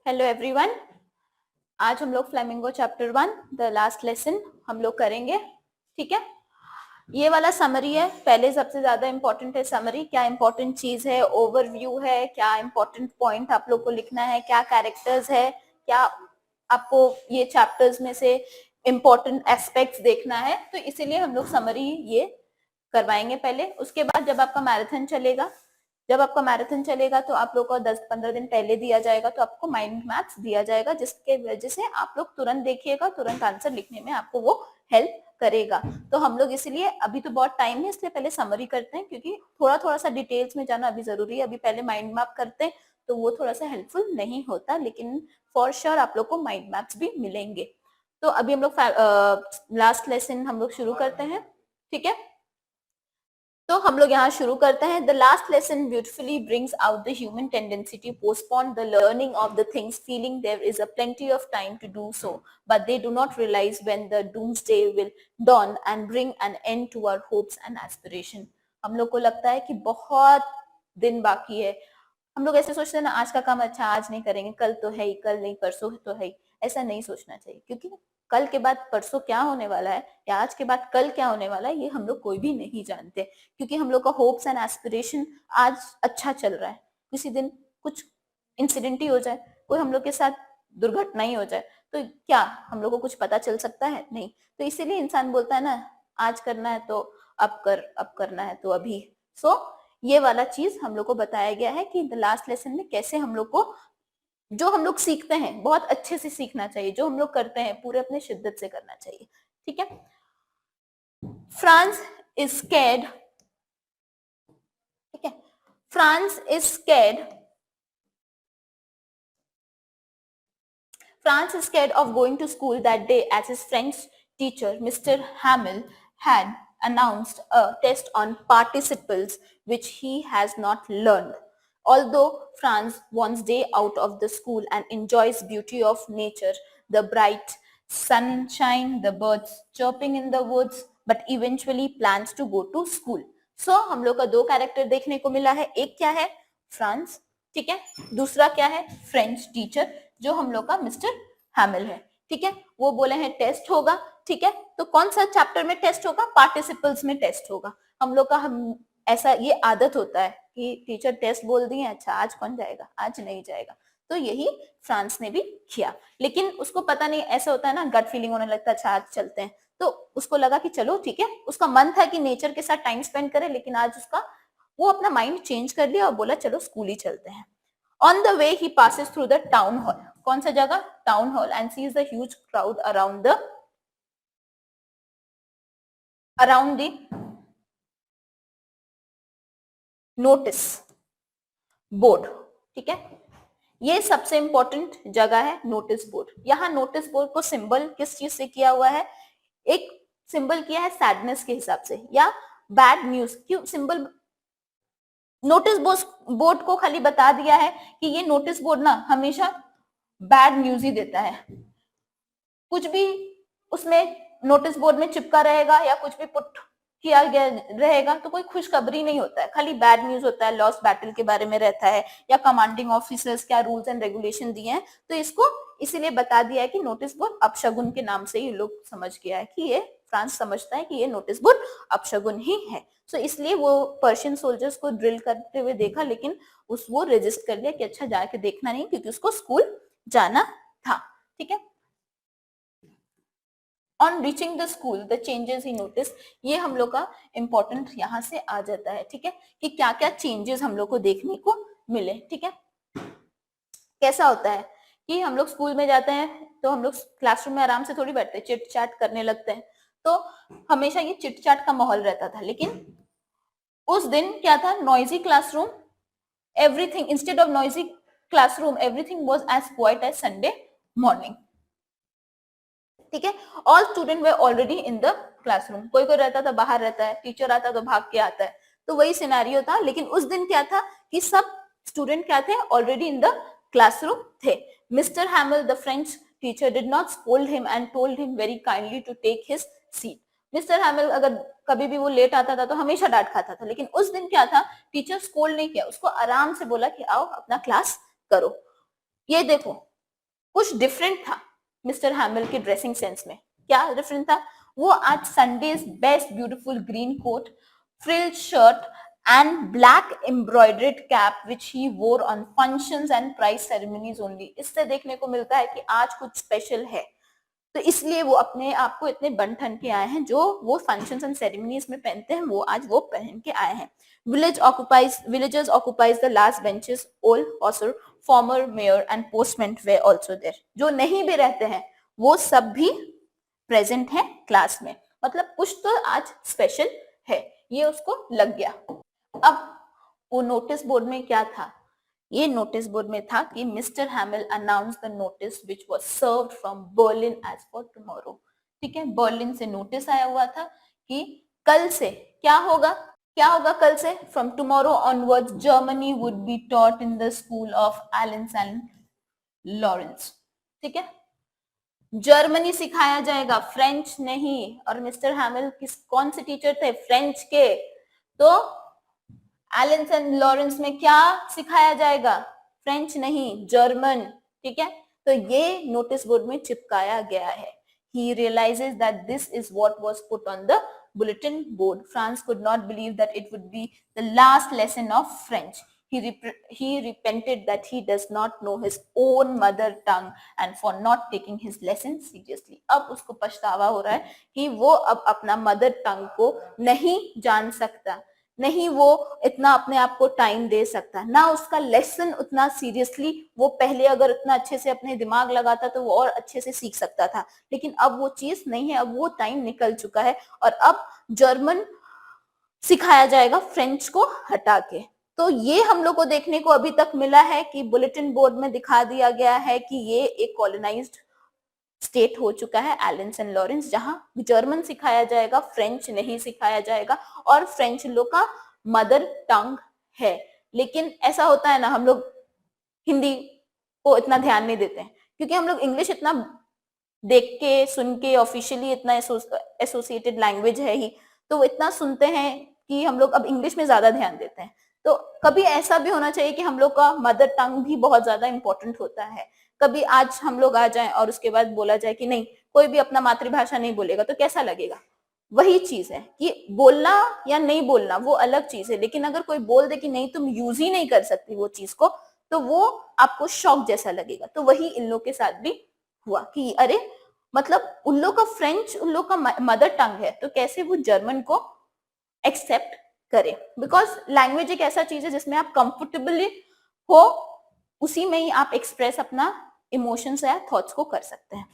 Hello everyone. आज हम लोग flamingo chapter 1 the last lesson हम लोग करेंगे। ठीक है, ये वाला समरी है। पहले सबसे ज्यादा इंपॉर्टेंट है समरी, क्या इंपॉर्टेंट चीज है, ओवरव्यू है, क्या इंपॉर्टेंट पॉइंट आप लोग को लिखना है, क्या कैरेक्टर्स है, क्या आपको ये चैप्टर्स में से इंपॉर्टेंट एस्पेक्ट्स देखना है। तो इसीलिए हम लोग समरी ये करवाएंगे पहले। उसके बाद जब आपका मैराथन चलेगा तो आप लोग को 10-15 दिन पहले दिया जाएगा, तो आपको माइंड मैप्स दिया जाएगा, जिसके वजह से आप लोग तुरंत देखिएगा, तुरंत आंसर लिखने में आपको वो हेल्प करेगा। तो हम लोग इसलिए अभी तो बहुत टाइम है, इसलिए पहले समरी करते हैं, क्योंकि थोड़ा थोड़ा सा डिटेल्स में जाना अभी जरूरी है। अभी पहले माइंड मैप करते हैं तो वो थोड़ा सा हेल्पफुल नहीं होता, लेकिन फॉर श्योर आप लोग को माइंड मैप्स भी मिलेंगे। तो अभी हम लोग लास्ट लेसन हम लोग शुरू करते हैं। ठीक है, तो हम लोग यहाँ शुरू करते हैं। The last lesson beautifully brings out the human tendency to postpone the learning of the things, feeling there is a plenty of time to do so, but they do not realise when the doomsday will dawn and bring an end to our hopes and aspiration। हम लोग को लगता है कि बहुत दिन बाकी है। हम लोग ऐसे सोचते हैं ना, आज का काम अच्छा आज नहीं करेंगे, कल तो है ही, कल नहीं परसों तो है ही। ऐसा नहीं सोचना चाहिए, क्योंकि कल के बाद परसों क्या होने वाला है या आज के बाद कल क्या होने वाला है, ये हम लोग कोई भी नहीं जानते। क्योंकि हम लोग का होप्स एंड एस्पिरेशन आज अच्छा चल रहा है, किसी दिन कुछ इंसिडेंट ही हो जाए, कोई हम लोग के साथ दुर्घटना ही हो जाए, तो क्या हम लोग को कुछ पता चल सकता है? नहीं। तो इसीलिए इंसान बोलता है ना, आज करना है तो अब कर, अब करना है तो अभी। सो ये वाला चीज हम लोग को बताया गया है कि द लास्ट लेसन में कैसे हम लोग को, जो हम लोग सीखते हैं बहुत अच्छे से सीखना चाहिए, जो हम लोग करते हैं पूरे अपने शिद्दत से करना चाहिए। ठीक है, फ्रांस इज स्कैर्ड। ठीक है, France is scared. Franz is scared of going to school that day, as his French teacher, Mr. Hamill, had announced a test on participles which he has not learned. Although Franz wants day out of the school and enjoys beauty of nature, the bright sunshine, the birds chirping in the woods, but eventually plans to go to school. So हम लोग का दो character देखने को मिला है। एक क्या है? फ्रांस। ठीक है, दूसरा क्या है? फ्रेंच टीचर, जो हम लोग का मिस्टर हैमिल है। ठीक है, वो बोले हैं टेस्ट होगा। ठीक है, तो कौन सा चैप्टर में टेस्ट होगा? पार्टिसिपल्स में टेस्ट होगा। हम लोग का हम ऐसा ये आदत होता है कि टीचर टेस्ट बोल दिए, अच्छा आज कौन जाएगा, आज नहीं जाएगा। तो यही फ्रांस ने भी किया, लेकिन उसको पता नहीं, ऐसा होता है ना, गट फीलिंग होने लगता है, अच्छा आज चलते हैं। तो उसको लगा कि चलो ठीक है, उसका मन था कि नेचर के साथ टाइम स्पेंड करे, लेकिन आज उसका वो अपना माइंड चेंज कर लिया और बोला चलो स्कूल ही चलते हैं। On the way, he passes through the town hall. कौन सा जगह? Town hall, and sees the huge crowd around the notice board। ठीक है, ये सबसे इंपॉर्टेंट जगह है, नोटिस बोर्ड। यहाँ नोटिस बोर्ड को सिंबल किस चीज से किया हुआ है? एक सिंबल किया है सैडनेस के हिसाब से या बैड न्यूज। क्यों सिंबल? नोटिस बोर्ड को खाली बता दिया है कि ये नोटिस बोर्ड ना हमेशा बैड न्यूज ही देता है। कुछ भी उसमें नोटिस बोर्ड में चिपका रहेगा या कुछ भी पुट किया गया रहेगा तो कोई खुशखबरी नहीं होता है, खाली बैड न्यूज होता है। लॉस्ट बैटल के बारे में रहता है या कमांडिंग ऑफिसर्स क्या रूल्स एंड रेगुलेशन दिए हैं, तो इसको इसीलिए बता दिया है कि नोटिस बोर्ड अपशगुन के नाम से ही लोग समझ गया है कि ये फ्रांस समझता है कि ये नोटिस बोर्ड अपशगुन ही है। सो इसलिए वो पर्शियन सोल्जर्स को ड्रिल करते हुए देखा, लेकिन वो रेजिस्ट कर लिया कि अच्छा जाके देखना नहीं, क्योंकि उसको स्कूल जाना था। ठीक है, on reaching the school the changes he notice, ये हम लोग का इंपॉर्टेंट यहाँ से आ जाता है। ठीक है, कि क्या क्या चेंजेस हम लोग को देखने को मिले। ठीक है, कैसा होता है कि हम लोग स्कूल में जाते हैं तो हम लोग क्लासरूम में आराम से थोड़ी बैठते हैं, चिट चैट करने लगते हैं, तो हमेशा ये चिट चैट का माहौल रहता था। लेकिन उस दिन क्या था? Noisy classroom, everything instead of noisy classroom everything was as quiet as Sunday morning. ठीक है, all student were already in the classroom. कोई कोई रहता था बाहर रहता है, टीचर आता तो भाग के आता है, तो वही सिनेरियो था। लेकिन उस दिन क्या था कि सब स्टूडेंट क्या थे? ऑलरेडी इन द क्लासरूम थे। Mister Hamel the French teacher did not scold him and told him very kindly to take his seat. Mister Hamel अगर कभी भी वो लेट आता था तो हमेशा डांट खाता था, लेकिन उस दिन क्या था? टीचर स्कोल्ड नहीं किया, उसको आराम से बोला कि आओ अपना क्लास करो। ये देखो, कुछ डिफरेंट था मिस्टर हैमिल के ड्रेसिंग सेंस में। क्या डिफरेंट था? वो आज Sunday's best beautiful green coat, frilled shirt and black embroidered cap which he wore on functions and prize ceremonies only। इससे देखने को मिलता है कि आज कुछ स्पेशल है, तो इसलिए वो अपने आप को इतने बन ठन के आए हैं, जो वो फंक्शंस एंड सेरेमनीज में पहनते हैं वो आज वो पहन के आए हैं। Villagers occupies the last benches, old Hauser, former mayor and postman were also there। जो नहीं भी रहते हैं वो सब भी प्रेजेंट हैं क्लास में, मतलब कुछ तो आज स्पेशल है, ये उसको लग गया। अब वो नोटिस बोर्ड में क्या था? ये नोटिस बोर्ड में था कि Mister Hamel announce the notice which was served from Berlin as for tomorrow. ठीक है, बर्लिन से नोटिस आया हुआ था कि कल से क्या होगा, क्या होगा कल से? From tomorrow onwards Germany would be taught in the school of एलेंस and Lawrence. ठीक है, जर्मनी सिखाया जाएगा, फ्रेंच नहीं। और मिस्टर हैमिल कौन से टीचर थे? फ्रेंच के। तो एलेंस एंड लॉरेंस में क्या सिखाया जाएगा? फ्रेंच नहीं, जर्मन। ठीक है, तो ये नोटिस बोर्ड में चिपकाया गया है। He realizes that this is what was put on the bulletin board. Franz could not believe that it would be the last lesson of French. He repented that he does not know his own mother tongue and for not taking his lesson seriously। अब उसको पछतावा हो रहा है कि वो अब अपना मदर टंग को नहीं जान सकता, नहीं वो इतना अपने आप को टाइम दे सकता, ना उसका लेसन उतना सीरियसली वो पहले अगर उतना अच्छे से अपने दिमाग लगाता तो वो और अच्छे से सीख सकता था, लेकिन अब वो चीज नहीं है, अब वो टाइम निकल चुका है और अब जर्मन सिखाया जाएगा फ्रेंच को हटा के। तो ये हम लोग को देखने को अभी तक मिला है कि बुलेटिन बोर्ड में दिखा दिया गया है कि ये एक कॉलोनाइज्ड स्टेट हो चुका है एलेंस एंड लॉरेंस, जहां जर्मन सिखाया जाएगा, फ्रेंच नहीं सिखाया जाएगा, और फ्रेंच लोग का मदर टंग है। लेकिन ऐसा होता है ना, हम लोग हिंदी को इतना ध्यान नहीं देते हैं क्योंकि हम लोग इंग्लिश इतना देख के सुन के ऑफिशियली इतना एसोसिएटेड लैंग्वेज है ही, तो वो इतना सुनते हैं कि हम लोग अब इंग्लिश में ज्यादा ध्यान देते हैं। तो कभी ऐसा भी होना चाहिए कि हम लोग का मदर टंग भी बहुत ज्यादा इंपॉर्टेंट होता है। कभी आज हम लोग आ जाएं और उसके बाद बोला जाए कि नहीं कोई भी अपना मातृभाषा नहीं बोलेगा, तो कैसा लगेगा? वही चीज है कि बोलना या नहीं बोलना वो अलग चीज है, लेकिन अगर कोई बोल दे कि नहीं तुम यूज ही नहीं कर सकती वो चीज को, तो वो आपको शॉक जैसा लगेगा। तो वही इन लोग के साथ भी हुआ कि अरे मतलब उन लोग का फ्रेंच उन लोग का मदर टंग है, तो कैसे वो जर्मन को एक्सेप्ट करे? बिकॉज लैंग्वेज एक ऐसा चीज है जिसमें आप कंफर्टेबली हो, उसी में ही आप एक्सप्रेस अपना इमोशंस या थॉट्स को कर सकते हैं।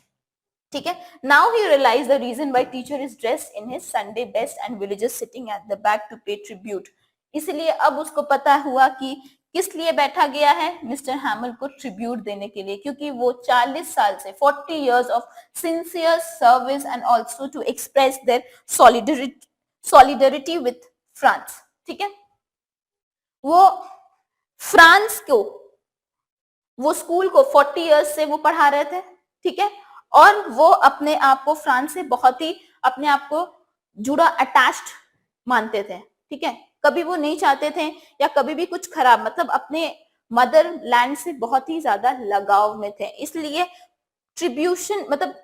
ठीक है, now he realise the reason why teacher is dressed in his Sunday best and villagers sitting at the back to pay tribute. इसलिए अब उसको पता हुआ कि किस लिए बैठा गया है, मिस्टर हैमिल को ट्रिब्यूट देने के लिए, क्योंकि वो 40 साल से 40 years of sincere service and also to express their solidarity with France. ठीक है, वो फ्रांस को, वो स्कूल को 40 years से वो पढ़ा रहे थे। ठीक है, और वो अपने आप को फ्रांस से बहुत ही अपने आप को जुड़ा अटैच्ड मानते थे। ठीक है, कभी वो नहीं चाहते थे या कभी भी कुछ खराब, मतलब अपने मदर लैंड से बहुत ही ज्यादा लगाव में थे। इसलिए ट्रिब्यूशन मतलब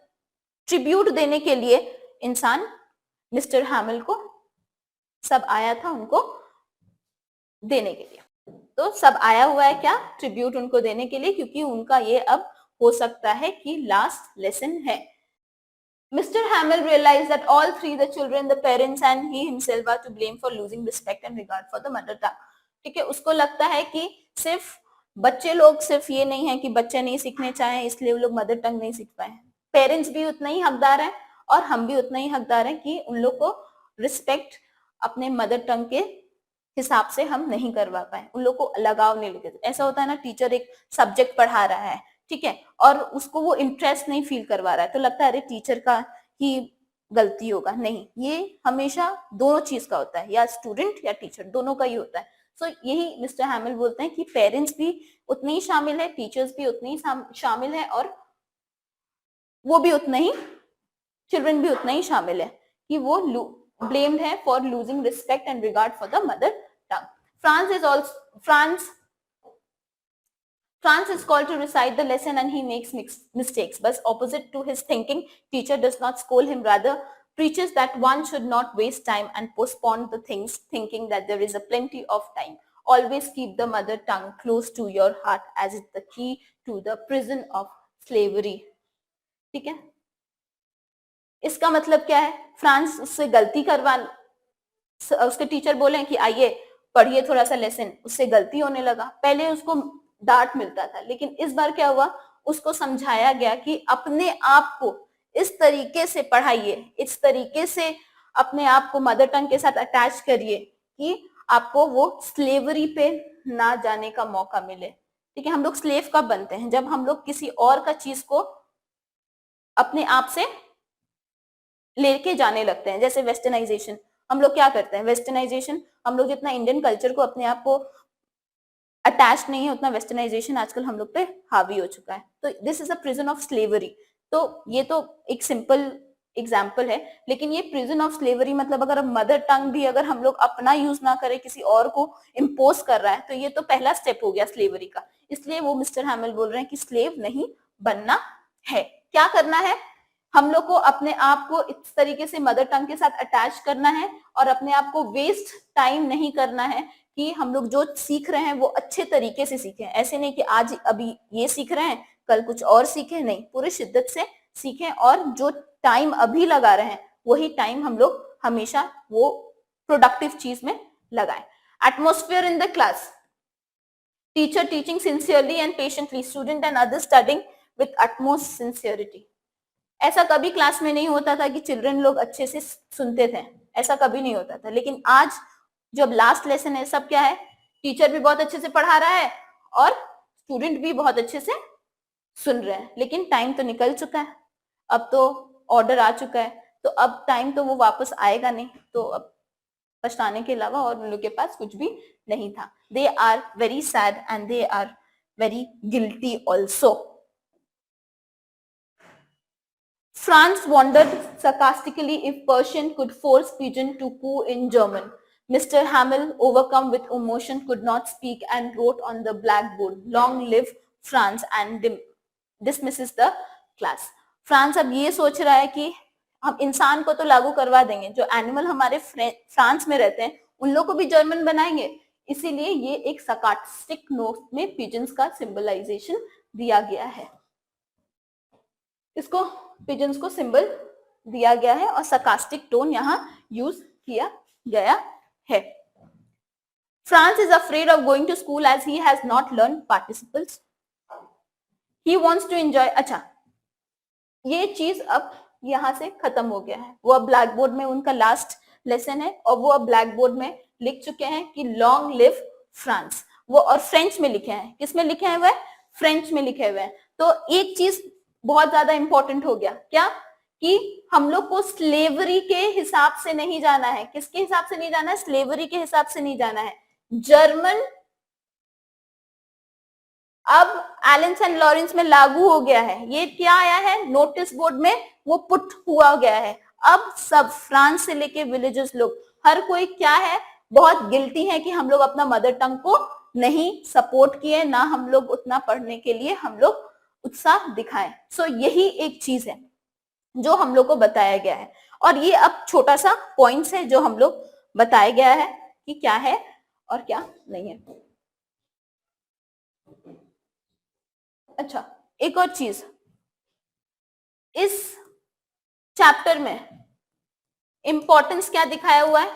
ट्रिब्यूट देने के लिए इंसान मिस्टर हैमिल को सब आया था उनको देने के लिए। तो सब आया हुआ है क्या? ट्रिब्यूट उनको देने के लिए, क्योंकि उनका ये अब हो सकता है कि लास्ट लेसन है। Mr. Hamill realized that all three, the children, the parents and he himself are to blame for losing respect and regard for the mother tongue। ठीक है, उसको लगता है कि सिर्फ बच्चे लोग, सिर्फ ये नहीं है कि बच्चे नहीं सीखने चाहे इसलिए वो लोग मदर टंग नहीं सीख पाए, पेरेंट्स भी उतना ही हकदार है और हम भी उतना ही हकदार है कि उन लोग को रिस्पेक्ट अपने मदर टंग के हिसाब से हम नहीं करवा पाए, उन लोग को लगाव नहीं लेते। ऐसा होता है ना, टीचर एक सब्जेक्ट पढ़ा रहा है, ठीक है, और उसको वो इंटरेस्ट नहीं फील करवा रहा है, तो लगता है अरे टीचर का ही गलती होगा। नहीं, ये हमेशा दोनों चीज का होता है, या स्टूडेंट या टीचर, दोनों का ही होता है। सो यही मिस्टर हैमिल बोलते हैं कि पेरेंट्स भी उतने ही शामिल है, टीचर्स भी उतने ही शामिल है, और वो भी उतना ही, चिल्ड्रन भी उतना ही शामिल है कि वो blamed है for losing respect and regard for the mother tongue। France Franz is called to recite the lesson and he makes mistakes, but opposite to his thinking, teacher does not scold him, rather preaches that one should not waste time and postpone the things, thinking that there is a plenty of time. Always keep the mother tongue close to your heart, as is the key to the prison of slavery. ठीक है, इसका मतलब क्या है? France उससे गलती करवा, उसके टीचर बोले कि आइए पढ़िए थोड़ा सा लेसन, उससे गलती होने लगा। पहले उसको डांट मिलता था, लेकिन इस बार क्या हुआ, उसको समझाया गया कि अपने आप को इस तरीके से पढ़ाइए, इस तरीके से अपने आप को मदर टंग के साथ अटैच करिए कि आपको वो स्लेवरी पे ना जाने का मौका मिले। ठीक है, हम लोग स्लेव कब बनते हैं? जब हम लोग किसी और का चीज को अपने आप से लेके जाने लगते हैं। जैसे वेस्टर्नाइजेशन, हम लोग क्या करते हैं? वेस्टर्नाइजेशन, हम लोग जितना इंडियन कल्चर को अपने आप को अटैच नहीं है, उतना वेस्टर्नाइजेशन आजकल हम लोग पे हावी हो चुका है। तो this is a prison of slavery. तो ये तो एक सिंपल एग्जाम्पल है, लेकिन ये प्रिजन ऑफ स्लेवरी मतलब अगर मदर टंग भी अगर हम लोग अपना यूज ना करें, किसी और को इम्पोज कर रहा है, तो ये तो पहला स्टेप हो गया स्लेवरी का। इसलिए वो मिस्टर हैमिल बोल रहे हैं कि स्लेव नहीं बनना है। क्या करना है? हम लोग को अपने आप को इस तरीके से मदर टंग के साथ अटैच करना है और अपने आप को वेस्ट टाइम नहीं करना है कि हम लोग जो सीख रहे हैं वो अच्छे तरीके से सीखें। ऐसे नहीं कि आज अभी ये सीख रहे हैं कल कुछ और सीखें, नहीं, पूरी शिद्दत से सीखें और जो टाइम अभी लगा रहे हैं वही टाइम हम लोग हमेशा वो प्रोडक्टिव चीज में लगाएं। Atmosphere in the class, teacher teaching sincerely and patiently, student and other studying with utmost sincerity. ऐसा कभी क्लास में नहीं होता था कि चिल्ड्रन लोग अच्छे से सुनते थे, ऐसा कभी नहीं होता था। लेकिन आज जब लास्ट लेसन है, सब क्या है? टीचर भी बहुत अच्छे से पढ़ा रहा है और स्टूडेंट भी बहुत अच्छे से सुन रहे हैं। लेकिन टाइम तो निकल चुका है, अब तो ऑर्डर आ चुका है, तो अब टाइम तो वो वापस आएगा नहीं। तो अब पछताने के अलावा और उन लोग के पास कुछ भी नहीं था। They are very sad and they are very guilty also. Franz wondered sarcastically if Persian could force Pigeon to coo in German. Mr. Hamill, overcome with emotion, could not speak and wrote on the blackboard, "Long live France," and dismisses the class. France अब ये सोच रहा है कि हम इंसान को तो लागू करवा देंगे, जो एनिमल हमारे फ्रांस में रहते हैं उन लोग को भी जर्मन बनाएंगे। इसीलिए ये एक sarcastic नोट में पिजन्स का सिंबलाइजेशन दिया गया है। इसको पिजन्स को सिंबल दिया गया है और sarcastic टोन यहाँ यूज किया गया है। France is afraid of going to school as he has not learn participles. He wants to enjoy. अच्छा, ये चीज अब यहाँ से खत्म हो गया है। वो अब ब्लैक बोर्ड में उनका लास्ट लेसन है और वो अब ब्लैक बोर्ड में लिख चुके हैं कि लॉन्ग लिव फ्रांस। वो और फ्रेंच में लिखे हैं। किस में लिखे हैं? वह फ्रेंच में लिखे हुए हैं। तो एक चीज बहुत ज्यादा इंपॉर्टेंट हो गया, क्या? कि हम लोग को स्लेवरी के हिसाब से नहीं जाना है। किसके हिसाब से नहीं जाना है? स्लेवरी के हिसाब से नहीं जाना है। जर्मन अब एलेंस एंड लॉरेंस में लागू हो गया है। ये क्या आया है? नोटिस बोर्ड में वो पुट हुआ गया है। अब सब फ्रांस से लेके विलेजेस लोग हर कोई क्या है? बहुत गिल्टी है कि हम लोग अपना मदर टंग को नहीं सपोर्ट किए, ना हम लोग उतना पढ़ने के लिए हम लोग उत्साह दिखाएं। सो यही एक चीज है जो हम लोग को बताया गया है और ये अब छोटा सा पॉइंट्स है जो हम लोग बताया गया है कि क्या है और क्या नहीं है। अच्छा, एक और चीज, इस चैप्टर में इंपॉर्टेंस क्या दिखाया हुआ है?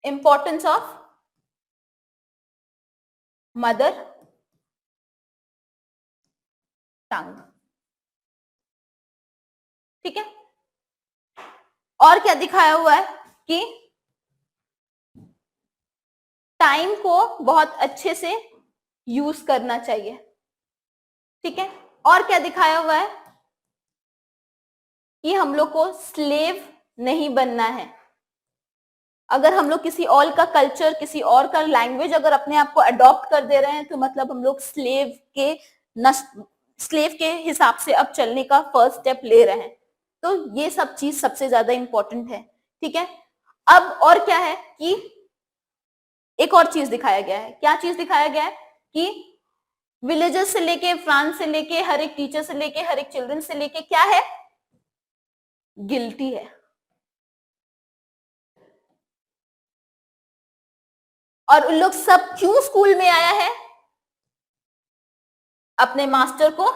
Importance of mother tongue. ठीक है, और क्या दिखाया हुआ है कि टाइम को बहुत अच्छे से यूज करना चाहिए। ठीक है, और क्या दिखाया हुआ है कि हम लोग को स्लेव नहीं बनना है। अगर हम लोग किसी और का कल्चर, किसी और का लैंग्वेज अगर अपने आप को अडॉप्ट कर दे रहे हैं तो मतलब हम लोग स्लेव के हिसाब से अब चलने का फर्स्ट स्टेप ले रहे हैं। तो ये सब चीज सबसे ज्यादा इंपॉर्टेंट है। ठीक है, अब और क्या है कि एक और चीज दिखाया गया है। क्या चीज दिखाया गया है कि विलेजेस से लेके, फ्रांस से लेके, हर एक टीचर से लेके, हर एक चिल्ड्रन से लेके क्या है, गिल्टी है। और उन लोग सब क्यों स्कूल में आया है, अपने मास्टर को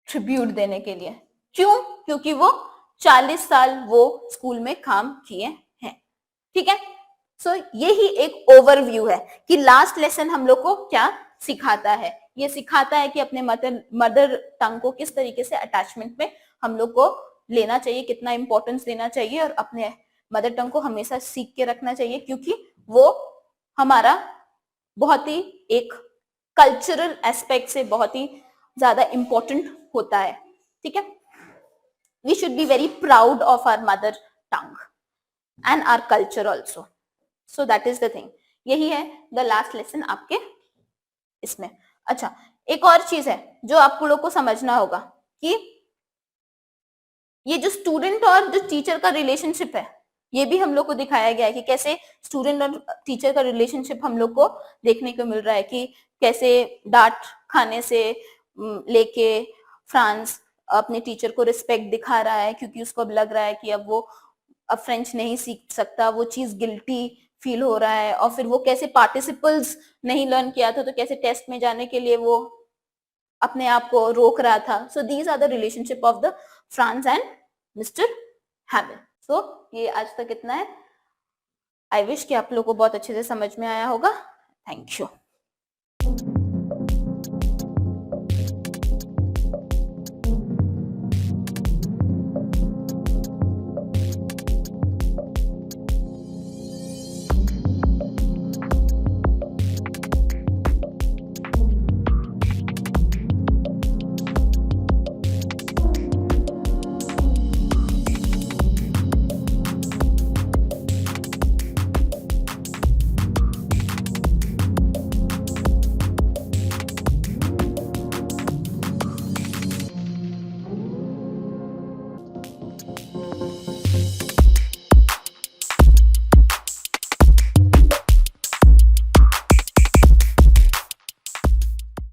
ट्रिब्यूट देने के लिए। क्यों? क्योंकि वो 40 साल वो स्कूल में काम किए हैं। ठीक है, सो यही एक ओवरव्यू है कि लास्ट लेसन हम लोग को क्या सिखाता है। ये सिखाता है कि अपने मदर टंग को किस तरीके से अटैचमेंट में हम लोग को लेना चाहिए, कितना इंपॉर्टेंस देना चाहिए, और अपने मदर टंग को हमेशा सीख के रखना चाहिए, क्योंकि वो हमारा बहुत ही एक कल्चरल एस्पेक्ट से बहुत ही ज्यादा इंपॉर्टेंट होता है। ठीक है, we should be very proud of our mother tongue and our culture also. So that is the thing. यही है द लास्ट लेसन आपके इसमें। अच्छा, एक और चीज है जो आप लोग को समझना होगा कि ये जो स्टूडेंट और जो टीचर का रिलेशनशिप है, ये भी हम लोग को दिखाया गया है कि कैसे स्टूडेंट और टीचर का रिलेशनशिप हम लोग को देखने को मिल रहा है कि कैसे डांट खाने से लेके फ्रांस अपने टीचर को रिस्पेक्ट दिखा रहा है, क्योंकि उसको अब लग रहा है कि अब फ्रेंच नहीं सीख सकता, वो चीज गिल्टी फील हो रहा है। और फिर वो कैसे पार्टिसिपल्स नहीं लर्न किया था, तो कैसे टेस्ट में जाने के लिए वो अपने आप को रोक रहा था। So these are the relationship of the France and mister Hamel. So ये आज तक इतना है। आई विश कि आप लोग को बहुत अच्छे से समझ में आया होगा। Thank you.